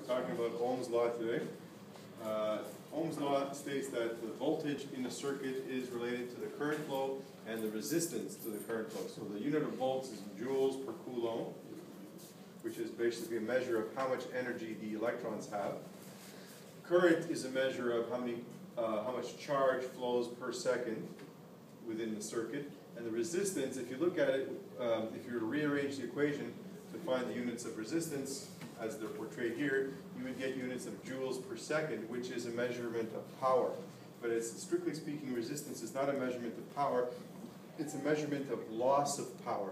talking about Ohm's law today. Ohm's law states that the voltage in a circuit is related to the current flow and the resistance to the current flow. So the unit of volts is in joules per coulomb, which is basically a measure of how much energy the electrons have. Current is a measure of how much charge flows per second within the circuit. And the resistance, if you look at it, if you were to rearrange the equation to find the units of resistance as they're portrayed here, you would get units of joules per second, which is a measurement of power. But it's, strictly speaking, resistance is not a measurement of power, it's a measurement of loss of power,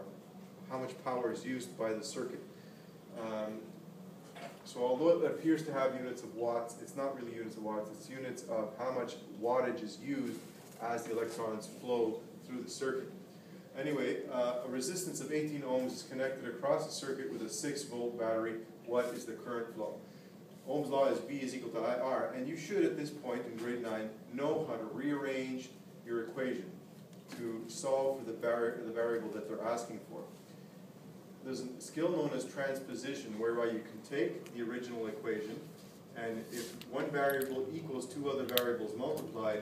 how much power is used by the circuit. So although it appears to have units of watts, it's not really units of watts, it's units of how much wattage is used as the electrons flow through the circuit. Anyway, a resistance of 18 ohms is connected across the circuit with a 6-volt battery. What is the current flow? Ohm's law is V is equal to IR, and you should at this point in grade 9 know how to rearrange your equation to solve for the variable that they're asking for. There's a skill known as transposition, whereby you can take the original equation, and if one variable equals two other variables multiplied,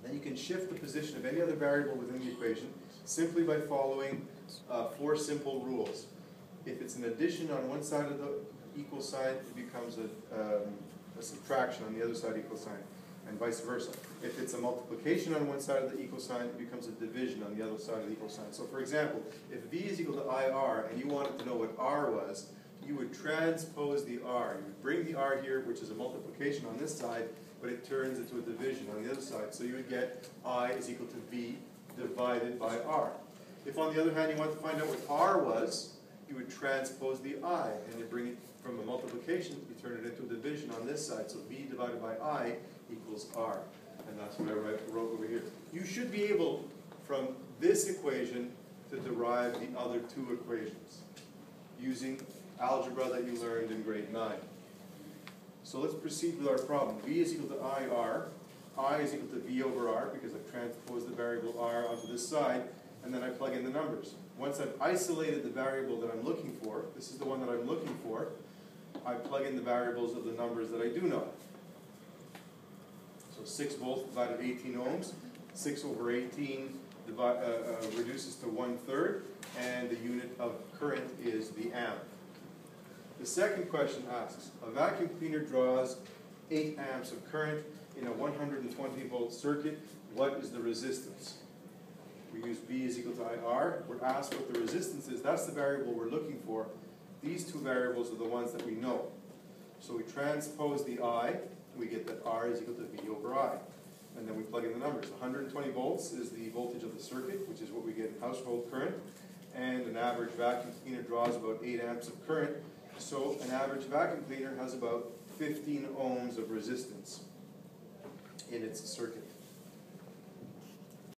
then you can shift the position of any other variable within the equation simply by following 4 simple rules. If it's an addition on one side of the equal sign, it becomes a subtraction on the other side equal sign, and vice versa. If it's a multiplication on one side of the equal sign, it becomes a division on the other side of the equal sign. So for example, if V is equal to IR and you wanted to know what R was, you would transpose the R. You would bring the R here, which is a multiplication on this side, but it turns into a division on the other side. So you would get I is equal to V divided by R. If on the other hand you want to find out what R was, you would transpose the I, and you bring it from a multiplication, you turn it into a division on this side. So V divided by I equals R. And that's what I wrote over here. You should be able, from this equation, to derive the other 2 equations using algebra that you learned in grade 9. So let's proceed with our problem. V is equal to IR. I is equal to V over R, because I've transposed the variable R onto this side, and then I plug in the numbers. Once I've isolated the variable that I'm looking for, this is the one that I'm looking for, I plug in the variables of the numbers that I do know. So 6 volts divided 18 ohms, 6 over 18 reduces to 1/3, and the unit of current is the amp. The second question asks, a vacuum cleaner draws 8 amps of current in a 120 volt circuit. What is the resistance? We use V is equal to IR. We're asked what the resistance is. That's the variable we're looking for. These 2 variables are the ones that we know. So we transpose the I, we get that R is equal to V over I. And then we plug in the numbers. 120 volts is the voltage of the circuit, which is what we get in household current. And an average vacuum cleaner draws about 8 amps of current. So an average vacuum cleaner has about 15 ohms of resistance in its circuit.